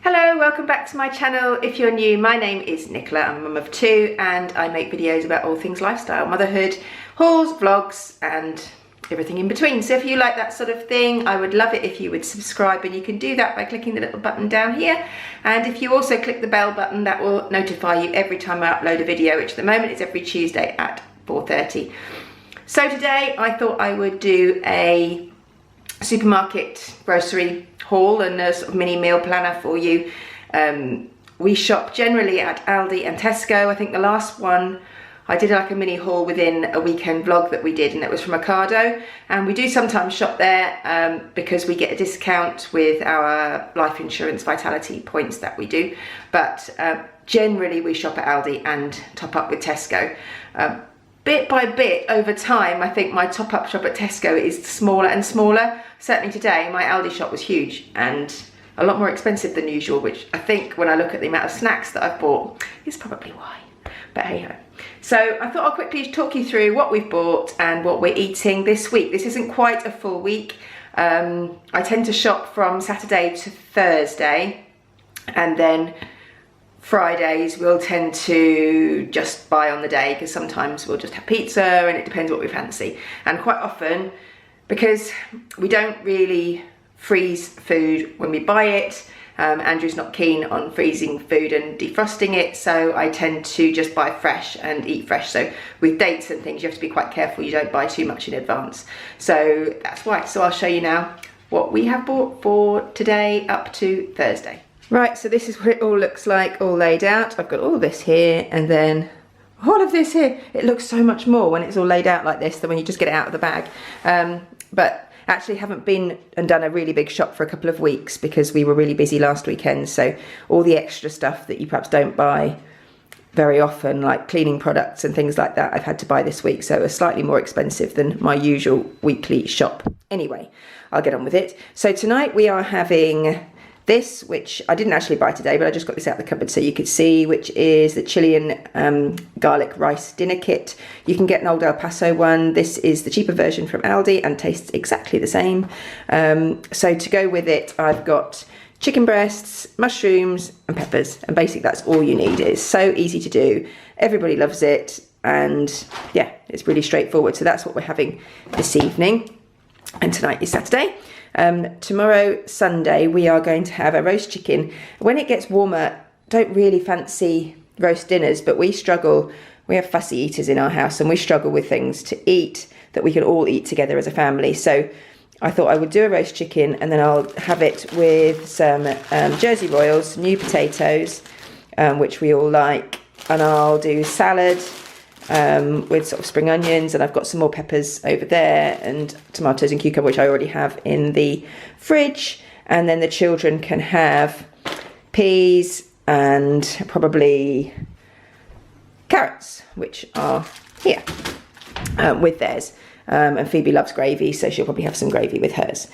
Hello, welcome back to my channel. If you're new, my name is Nicola. I'm a mum of two and I make videos about all things lifestyle, motherhood, hauls, vlogs and everything in between. So if you like that sort of thing, I would love it if you would subscribe, and you can do that by clicking the little button down here. And if you also click the bell button, that will notify you every time I upload a video, which at the moment is every Tuesday at 4:30. So today I thought I would do a supermarket grocery haul and a sort of mini meal planner for you. We shop generally at ALDI and TESCO. I think the last one I did like a mini haul within a weekend vlog that we did, and it was from Ocado, and we do sometimes shop there because we get a discount with our life insurance vitality points that we do, but generally we shop at ALDI and top up with TESCO. Bit by bit over time, I think my top-up shop at TESCO is smaller and smaller. Certainly today, my ALDI shop was huge and a lot more expensive than usual, which I think when I look at the amount of snacks that I've bought is probably why, but hey ho. So I thought I'll quickly talk you through what we've bought and what we're eating this week. This isn't quite a full week. I tend to shop from Saturday to Thursday, and then Fridays we'll tend to just buy on the day, because sometimes we'll just have pizza and it depends what we fancy. And quite often, because we don't really freeze food when we buy it, Andrew's not keen on freezing food and defrosting it, so I tend to just buy fresh and eat fresh. So with dates and things, you have to be quite careful you don't buy too much in advance. So that's why. So I'll show you now what we have bought for today up to Thursday. Right, so this is what it all looks like, all laid out. I've got all this here and then all of this here. It looks so much more when it's all laid out like this than when you just get it out of the bag. But actually haven't been and done a really big shop for a couple of weeks because we were really busy last weekend. So all the extra stuff that you perhaps don't buy very often, like cleaning products and things like that, I've had to buy this week. So it's slightly more expensive than my usual weekly shop. Anyway, I'll get on with it. So tonight we are having this, which I didn't actually buy today, but I just got this out of the cupboard so you could see, which is the Chilean garlic rice dinner kit. You can get an old El Paso one. This is the cheaper version from Aldi and tastes exactly the same. So to go with it, I've got chicken breasts, mushrooms and peppers, and basically that's all you need. It is so easy to do. Everybody loves it, and yeah, it's really straightforward. So that's what we're having this evening, and tonight is Saturday. Tomorrow, Sunday, we are going to have a roast chicken. When it gets warmer, don't really fancy roast dinners, but we struggle. We have fussy eaters in our house, and we struggle with things to eat that we can all eat together as a family. So I thought I would do a roast chicken, and then I'll have it with some Jersey Royals, new potatoes, which we all like, and I'll do salad with sort of spring onions, and I've got some more peppers over there, and tomatoes and cucumber, which I already have in the fridge. And then the children can have peas and probably carrots, which are here with theirs. And Phoebe loves gravy, so she'll probably have some gravy with hers.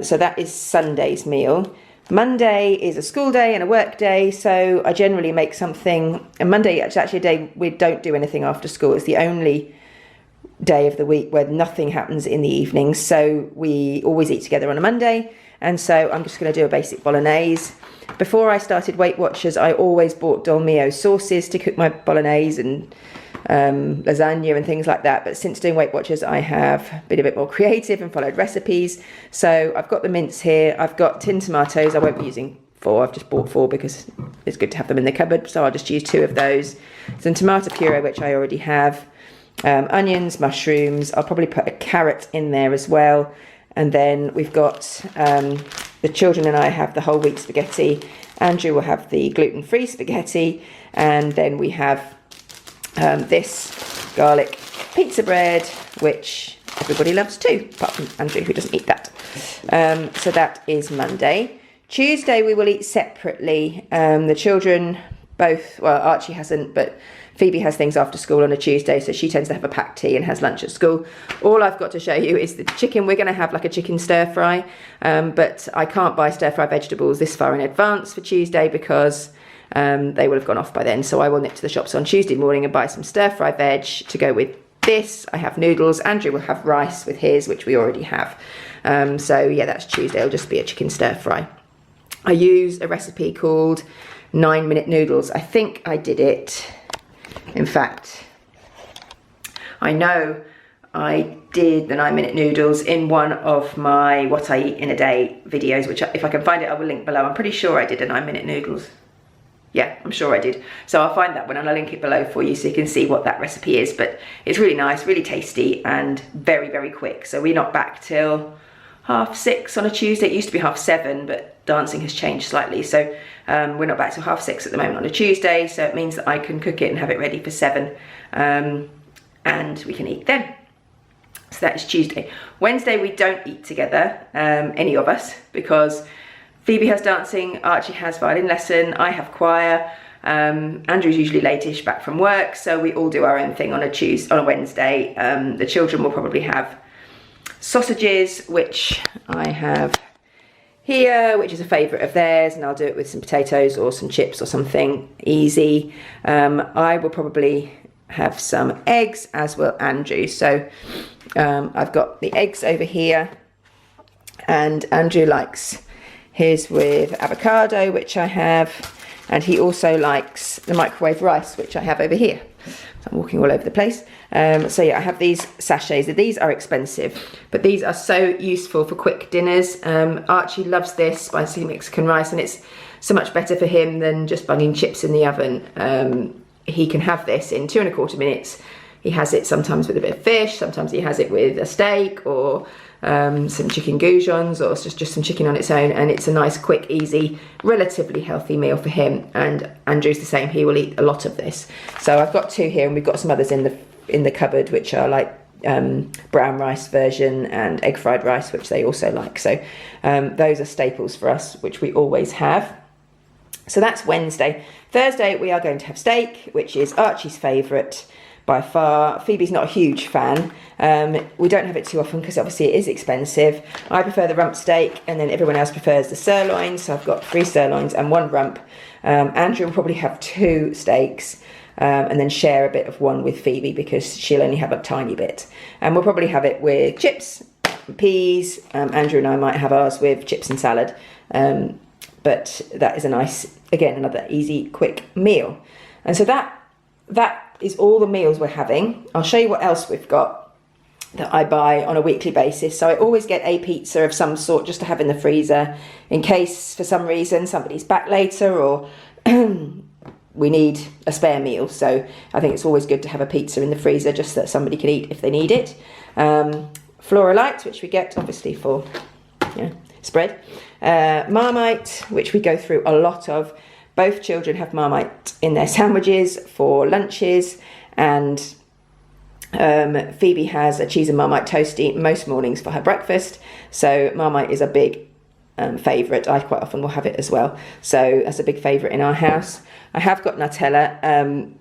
So that is Sunday's meal. Monday is a school day and a work day, so I generally make something. And Monday is actually a day we don't do anything after school. It's the only day of the week where nothing happens in the evenings, so we always eat together on a Monday. And so I'm just going to do a basic bolognese. Before I started Weight Watchers, I always bought Dolmio sauces to cook my bolognese and lasagna and things like that, but since doing Weight Watchers I have been a bit more creative and followed recipes. So I've got the mince here, I've got tin tomatoes. I won't be using 4, I've just bought 4 because it's good to have them in the cupboard, so I'll just use 2 of those. Some tomato puree, which I already have, onions, mushrooms. I'll probably put a carrot in there as well. And then we've got the children and I have the whole wheat spaghetti. Andrew will have the gluten-free spaghetti, and then we have this garlic pizza bread, which everybody loves too, apart from Andrew, who doesn't eat that. So that is Monday. Tuesday we will eat separately. The children both, well, Archie hasn't, but Phoebe has things after school on a Tuesday, so she tends to have a packed tea and has lunch at school. All I've got to show you is the chicken. We're going to have like a chicken stir fry, but I can't buy stir fry vegetables this far in advance for Tuesday because they will have gone off by then. So I will nip to the shops on Tuesday morning and buy some stir fry veg to go with this. I have noodles. Andrew will have rice with his, which we already have. So yeah, that's Tuesday. It'll just be a chicken stir fry. I use a recipe called 9-minute noodles. I think I did it, in fact, I know I did the 9-minute noodles in one of my what I eat in a day videos, which if I can find it, I will link below. I'm pretty sure I did a 9-minute noodles. Yeah, I'm sure I did. So I'll find that one and I'll link it below for you so you can see what that recipe is. But it's really nice, really tasty and very, very quick. So we're not back till 6:30 on a Tuesday. It used to be 7:30, but dancing has changed slightly. So we're not back till 6:30 at the moment on a Tuesday. So it means that I can cook it and have it ready for 7. And we can eat then. So that is Tuesday. Wednesday we don't eat together, any of us, because Phoebe has dancing, Archie has violin lesson, I have choir, Andrew's usually late-ish back from work, so we all do our own thing on a Wednesday. The children will probably have sausages, which I have here, which is a favourite of theirs, and I'll do it with some potatoes or some chips or something easy. I will probably have some eggs, as will Andrew. So I've got the eggs over here, and Andrew likes his with avocado, which I have, and he also likes the microwave rice, which I have over here. So I'm walking all over the place. So yeah, I have these sachets. These are expensive, but these are so useful for quick dinners. Archie loves this spicy Mexican rice, and it's so much better for him than just bunging chips in the oven. He can have this in 2¼ minutes. He has it sometimes with a bit of fish, sometimes he has it with a steak or some chicken goujons, or just some chicken on its own, and it's a nice, quick, easy, relatively healthy meal for him. And Andrew's the same, he will eat a lot of this. So I've got 2 here, and we've got some others in the cupboard, which are like brown rice version and egg fried rice, which they also like. So those are staples for us, which we always have. So that's Wednesday. Thursday we are going to have steak, which is Archie's favourite by far. Phoebe's not a huge fan. We don't have it too often because obviously it is expensive. I prefer the rump steak, and then everyone else prefers the sirloin. So I've got 3 sirloins and 1 rump. Andrew will probably have 2 steaks, and then share a bit of one with Phoebe because she'll only have a tiny bit. And we'll probably have it with chips and peas. Andrew and I might have ours with chips and salad. But that is a nice, again, another easy, quick meal. And so that is all the meals we're having. I'll show you what else we've got that I buy on a weekly basis. So I always get a pizza of some sort just to have in the freezer in case for some reason somebody's back later or we need a spare meal. So I think it's always good to have a pizza in the freezer just that somebody can eat if they need it. Floralight, which we get obviously for spread. Marmite, which we go through a lot of. Both children have Marmite in their sandwiches for lunches, and Phoebe has a cheese and Marmite toastie most mornings for her breakfast. So Marmite is a big favourite. I quite often will have it as well. So that's a big favourite in our house. I have got Nutella.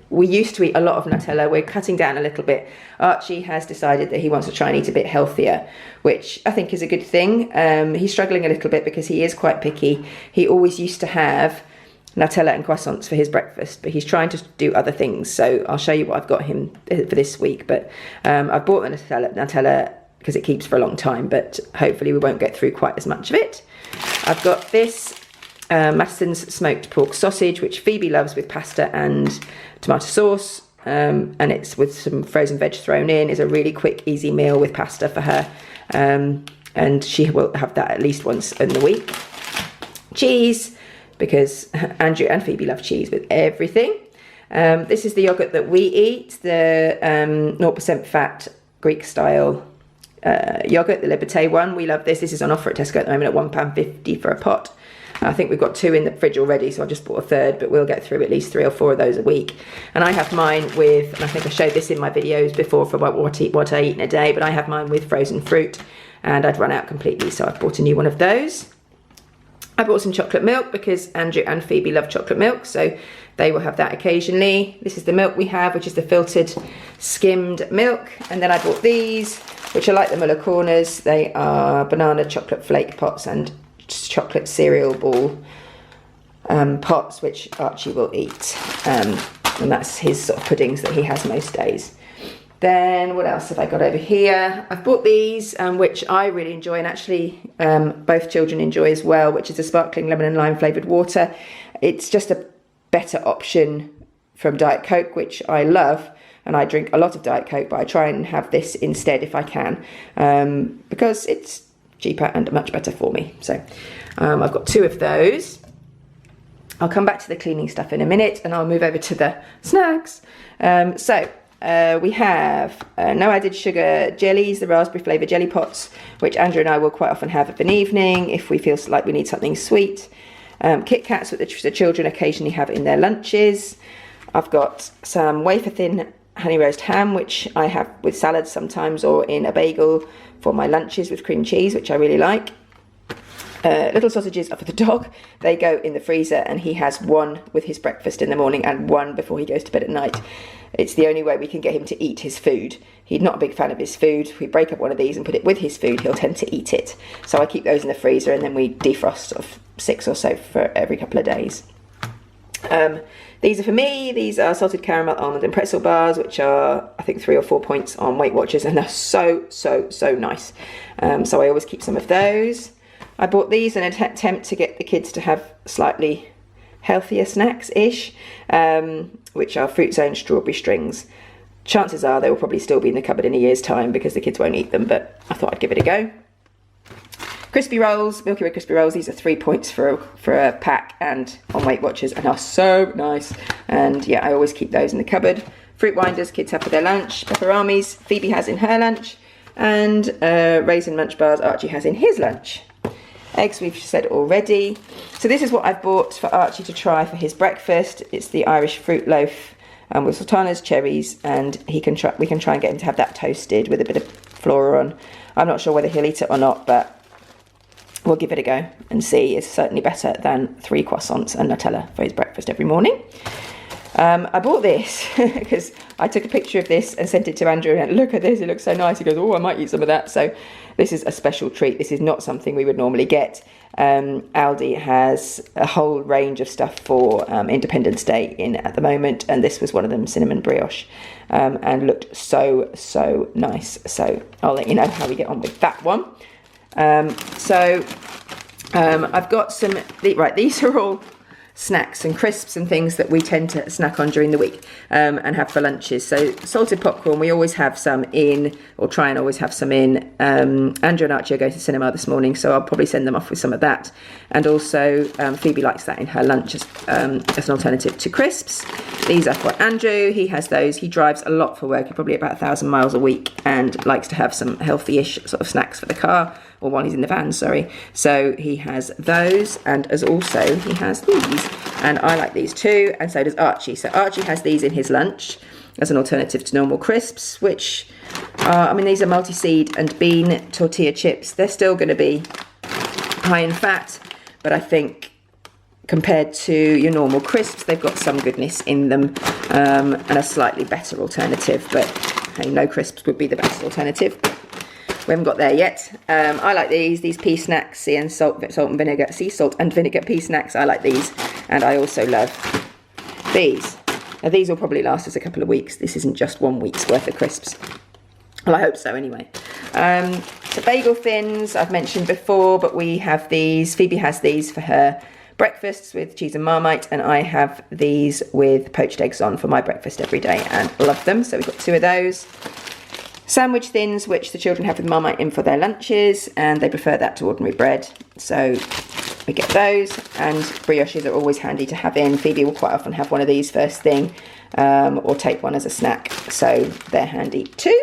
We used to eat a lot of Nutella. We're cutting down a little bit. Archie has decided that he wants to try and eat a bit healthier, which I think is a good thing. He's struggling a little bit because he is quite picky. He always used to have Nutella and croissants for his breakfast, but he's trying to do other things. So I'll show you what I've got him for this week. But I've bought the Nutella because it keeps for a long time, but hopefully we won't get through quite as much of it. I've got this Mattison's smoked pork sausage, which Phoebe loves with pasta and tomato sauce, and it's with some frozen veg thrown in. It's a really quick, easy meal with pasta for her, and she will have that at least once in the week. Cheese, because Andrew and Phoebe love cheese with everything. This is the yogurt that we eat, the 0% fat Greek style yogurt, the Liberté one. We love this. This is on offer at Tesco at the moment at £1.50 for a pot. I think we've got 2 in the fridge already, so I just bought a third, but we'll get through at least 3 or 4 of those a week. And I have mine with, and I think I showed this in my videos before for about what I eat in a day, but I have mine with frozen fruit, and I'd run out completely, so I've bought a new one of those. I bought some chocolate milk because Andrew and Phoebe love chocolate milk, so they will have that occasionally. This is the milk we have, which is the filtered skimmed milk. And then I bought these, which are like the Muller Corners. They are banana chocolate flake pots and chocolate cereal ball pots, which Archie will eat. And that's his sort of puddings that he has most days. Then what else have I got over here? I've bought these, which I really enjoy, and actually both children enjoy as well, which is a sparkling lemon and lime flavoured water. It's just a better option from Diet Coke, which I love, and I drink a lot of Diet Coke, but I try and have this instead if I can, because it's cheaper and much better for me. So I've got 2 of those. I'll come back to the cleaning stuff in a minute, and I'll move over to the snacks. We have no added sugar jellies, the raspberry flavoured jelly pots, which Andrew and I will quite often have of an evening if we feel like we need something sweet. Kit Kats, which the children occasionally have in their lunches. I've got some wafer thin honey roast ham, which I have with salad sometimes, or in a bagel for my lunches with cream cheese, which I really like. Little sausages are for the dog. They go in the freezer, and he has 1 with his breakfast in the morning and 1 before he goes to bed at night. It's the only way we can get him to eat his food. He's not a big fan of his food. If we break up one of these and put it with his food, he'll tend to eat it. So I keep those in the freezer, and then we defrost sort of 6 or so for every couple of days. These are for me. These are salted caramel, almond and pretzel bars, which are, I think, 3 or 4 points on Weight Watchers, and they're so nice. So I always keep some of those. I bought these in an attempt to get the kids to have slightly healthier snacks-ish, which are Fruit Zone strawberry strings. Chances are they will probably still be in the cupboard in a year's time because the kids won't eat them, but I thought I'd give it a go. Crispy rolls, Milky Way crispy rolls. These are 3 points for a pack and on Weight Watchers, and are so nice. And yeah, I always keep those in the cupboard. Fruit winders, kids have for their lunch. Pepperamis, Phoebe has in her lunch. And raisin munch bars, Archie has in his lunch. Eggs we've said already. So this is what I've bought for Archie to try for his breakfast. It's the Irish fruit loaf with sultanas, cherries, and we can try and get him to have that toasted with a bit of flora on. I'm not sure whether he'll eat it or not, but we'll give it a go and see. It's certainly better than 3 croissants and Nutella for his breakfast every morning. I bought this because I took a picture of this and sent it to Andrew and went, look at this, it looks so nice. He goes, oh, I might eat some of that. So this is a special treat. This is not something we would normally get. ALDI has a whole range of stuff for Independence Day in at the moment, and this was one of them, cinnamon brioche, and looked so nice. So I'll let you know how we get on with that one. I've got some, right, these are all snacks and crisps and things that we tend to snack on during the week and have for lunches. So salted popcorn, we always have some in, or try and always have some in. Andrew and Archie are going to cinema this morning, so I'll probably send them off with some of that. And also Phoebe likes that in her lunch as an alternative to crisps. These are for Andrew. He has those. He drives a lot for work, probably about 1,000 miles a week, and likes to have some healthy-ish sort of snacks for the car, or while he's in the van, sorry. So he has those, and as also he has these, and I like these too, and so does Archie. So Archie has these in his lunch as an alternative to normal crisps, which are, I mean, these are multi-seed and bean tortilla chips. They're still going to be high in fat, but I think compared to your normal crisps, they've got some goodness in them, and a slightly better alternative, but hey, no crisps would be the best alternative. We haven't got there yet. I like these pea snacks, sea salt and vinegar pea snacks. I like these, and I also love these. Now these will probably last us a couple of weeks. This isn't just 1 week's worth of crisps. Well, I hope so anyway. The bagel thins I've mentioned before, but we have these. Phoebe has these for her breakfasts with cheese and Marmite, and I have these with poached eggs on for my breakfast every day, and love them. So we've got 2 of those. Sandwich thins, which the children have with Marmite in for their lunches, and they prefer that to ordinary bread, so we get those. And brioches are always handy to have in. Phoebe will quite often have one of these first thing, or take one as a snack, so they're handy too.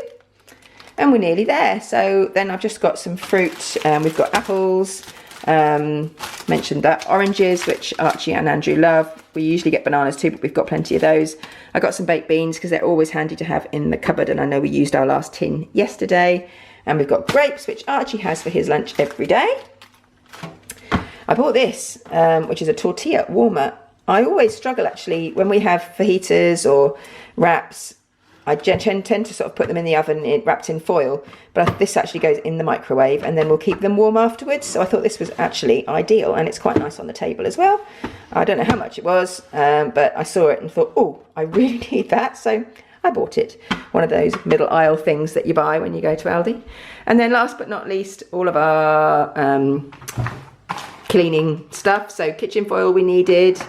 And we're nearly there. So then I've just got some fruit. We've got apples, mentioned that, oranges, which Archie and Andrew love. We usually get bananas too, but we've got plenty of those. I got some baked beans because they're always handy to have in the cupboard, and I know we used our last tin yesterday. And we've got grapes, which Archie has for his lunch every day. I bought this, which is a tortilla warmer. I always struggle actually when we have fajitas or wraps. I tend to sort of put them in the oven wrapped in foil, but this actually goes in the microwave and then we'll keep them warm afterwards. So I thought this was actually ideal, and it's quite nice on the table as well. I don't know how much it was, but I saw it and thought, oh, I really need that. So I bought it. One of those middle aisle things that you buy when you go to Aldi. And then last but not least, all of our cleaning stuff. So kitchen foil we needed.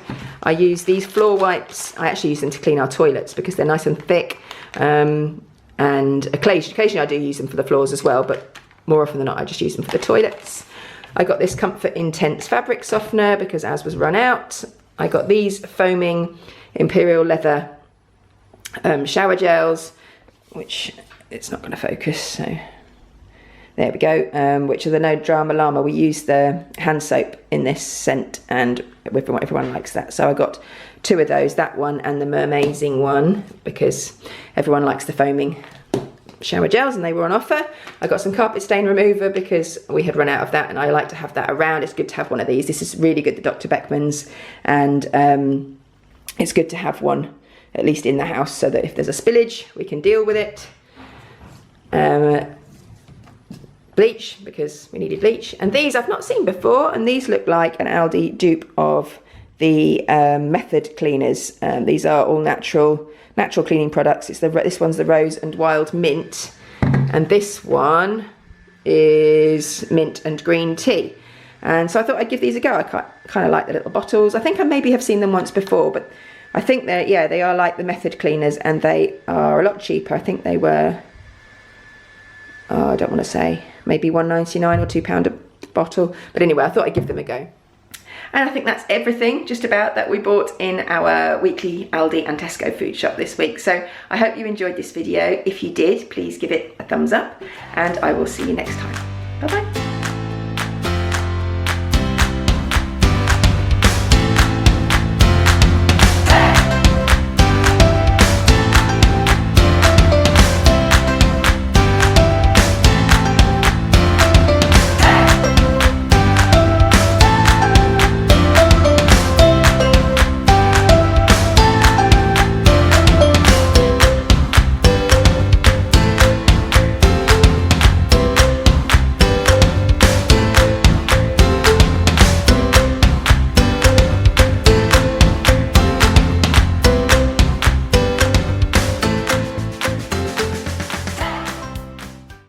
I use these floor wipes. I actually use them to clean our toilets because they're nice and thick. And occasionally I do use them for the floors as well, but more often than not I just use them for the toilets. I got this Comfort Intense fabric softener because ours was run out. I got these foaming imperial leather shower gels, which it's not going to focus, so there we go, which are the No Drama Llama. We use the hand soap in this scent and everyone likes that, so I got 2 of those, that one and the Mermazing one, because everyone likes the foaming shower gels and they were on offer. I got some carpet stain remover because we had run out of that and I like to have that around. It's good to have one of these. This is really good, the Dr. Beckman's, and it's good to have one at least in the house so that if there's a spillage we can deal with it. Bleach, because we needed bleach, and these I've not seen before, and these look like an Aldi dupe of the Method cleaners. These are all natural cleaning products. This one's the Rose and Wild Mint, and this one is Mint and Green Tea. And so I thought I'd give these a go. I kind of like the little bottles. I think I maybe have seen them once before, but I think they are like the Method cleaners, and they are a lot cheaper. I think they were, I don't want to say, maybe £1.99 or £2 a bottle. But anyway, I thought I'd give them a go. And I think that's everything just about that we bought in our weekly Aldi and Tesco food shop this week. So I hope you enjoyed this video. If you did, please give it a thumbs up, and I will see you next time. Bye bye.